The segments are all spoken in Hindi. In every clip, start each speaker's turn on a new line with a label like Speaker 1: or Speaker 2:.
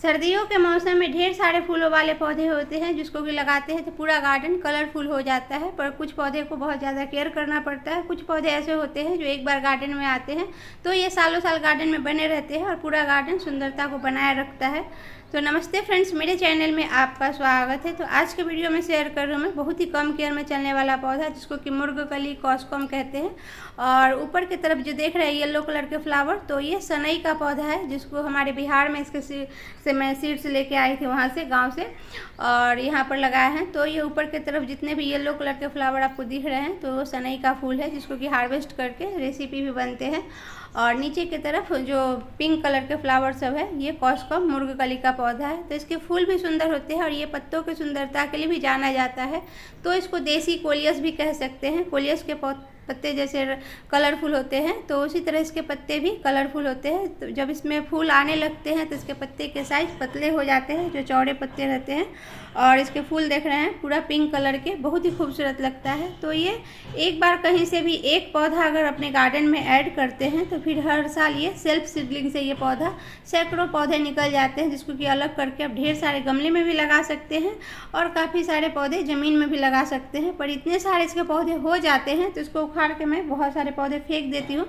Speaker 1: सर्दियों के मौसम में ढेर सारे फूलों वाले पौधे होते हैं जिसको कि लगाते हैं तो पूरा गार्डन कलरफुल हो जाता है। पर कुछ पौधे को बहुत ज़्यादा केयर करना पड़ता है। कुछ पौधे ऐसे होते हैं जो एक बार गार्डन में आते हैं तो ये सालों साल गार्डन में बने रहते हैं और पूरा गार्डन सुंदरता को बनाए रखता है। तो नमस्ते फ्रेंड्स, मेरे चैनल में आपका स्वागत है। तो आज के वीडियो में शेयर कर रही हूँ मैं बहुत ही कम केयर में चलने वाला पौधा जिसको कि मुर्गकली कॉस्कॉम कहते हैं। और ऊपर की तरफ जो देख रहे हैं येलो कलर के फ्लावर, तो ये सनई का पौधा है जिसको हमारे बिहार में इसके से मैं सीड्स लेके आई थी वहाँ से, गांव से, और यहाँ पर लगाए हैं। तो ये ऊपर की तरफ जितने भी येलो कलर के फ्लावर आपको दिख रहे हैं तो वो सनई का फूल है जिसको कि हार्वेस्ट करके रेसिपी भी बनते हैं। और नीचे की तरफ जो पिंक कलर के फ्लावर सब है ये कॉस्कॉम मुर्गकली का पौधा है। तो इसके फूल भी सुंदर होते हैं और ये पत्तों की सुंदरता के लिए भी जाना जाता है। तो इसको देसी कोलियस भी कह सकते हैं। कोलियस के पत्ते जैसे कलरफुल होते हैं तो उसी तरह इसके पत्ते भी कलरफुल होते हैं। तो जब इसमें फूल आने लगते हैं तो इसके पत्ते के साइज पतले हो जाते हैं, जो चौड़े पत्ते रहते हैं। और इसके फूल देख रहे हैं पूरा पिंक कलर के, बहुत ही खूबसूरत लगता है। तो ये एक बार कहीं से भी एक पौधा अगर अपने गार्डन में ऐड करते हैं तो फिर हर साल ये सेल्फ सीडलिंग से ये पौधा सैकड़ों पौधे निकल जाते हैं जिसको कि अलग करके आप ढेर सारे गमले में भी लगा सकते हैं और काफ़ी सारे पौधे ज़मीन में भी लगा सकते हैं। पर इतने सारे इसके पौधे हो जाते हैं तो इसको उखाड़ के मैं बहुत सारे पौधे फेंक देती हूँ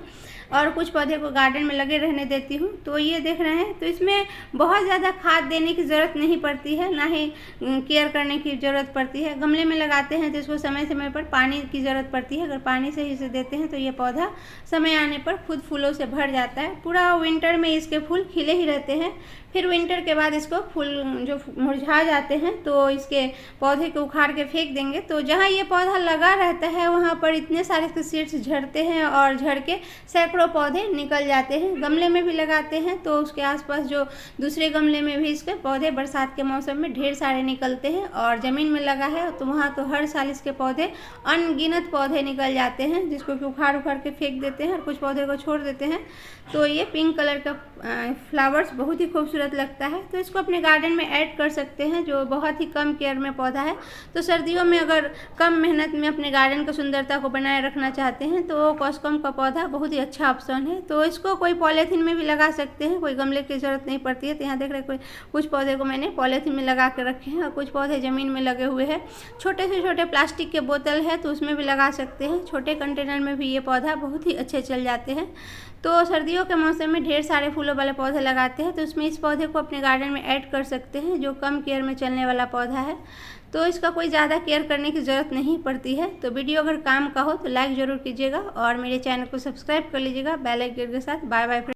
Speaker 1: और कुछ पौधे को गार्डन में लगे रहने देती हूँ। तो ये देख रहे हैं, तो इसमें बहुत ज़्यादा खाद देने की ज़रूरत नहीं पड़ती है, ना ही केयर करने की ज़रूरत पड़ती है। गमले में लगाते हैं तो इसको समय समय पर पानी की ज़रूरत पड़ती है। अगर पानी सही से देते हैं तो ये पौधा समय आने पर खुद फूलों से भर जाता है। पूरा विंटर में इसके फूल खिले ही रहते हैं। फिर विंटर के बाद इसको फूल जो मुरझा जाते हैं तो इसके पौधे को उखाड़ के फेंक देंगे। तो जहाँ ये पौधा लगा रहता है वहाँ पर इतने सारे इसके सीड्स झड़ते हैं और झड़ के सैकड़ों पौधे निकल जाते हैं। गमले में भी लगाते हैं तो उसके आसपास जो दूसरे गमले में भी इसके पौधे बरसात के मौसम में ढेर सारे निकलते हैं। और ज़मीन में लगा है तो वहाँ तो हर साल इसके पौधे अनगिनत पौधे निकल जाते हैं जिसको कि उखाड़ के फेंक देते हैं और कुछ पौधे को छोड़ देते हैं। तो ये पिंक कलर का फ्लावर्स बहुत ही खूबसूरत लगता है। तो इसको अपने गार्डन में ऐड कर सकते हैं, जो बहुत ही कम केयर में पौधा है। तो सर्दियों में अगर कम मेहनत में अपने गार्डन की सुंदरता को बनाए रखना चाहते हैं तो कॉस्कॉम का पौधा बहुत ही अच्छा ऑप्शन है। तो इसको कोई पॉलीथीन में भी लगा सकते हैं, कोई गमले की ज़रूरत नहीं पड़ती है। तो यहाँ देख रहे हैं कुछ पौधे को मैंने पॉलीथीन में लगा के रखे हैं और कुछ पौधे ज़मीन में लगे हुए हैं। छोटे से छोटे प्लास्टिक के बोतल है तो उसमें भी लगा सकते हैं। छोटे कंटेनर में भी ये पौधा बहुत ही अच्छे चल जाते हैं। तो सर्दियों के मौसम में ढेर सारे फूलों वाले पौधे लगाते हैं तो उसमें इस पौधे को अपने गार्डन में ऐड कर सकते हैं, जो कम केयर में चलने वाला पौधा है। तो इसका कोई ज़्यादा केयर करने की ज़रूरत नहीं पड़ती है। तो वीडियो अगर काम का हो तो लाइक ज़रूर कीजिएगा और मेरे चैनल को सब्सक्राइब कर लीजिएगा बेल आइकन के साथ। Bye bye.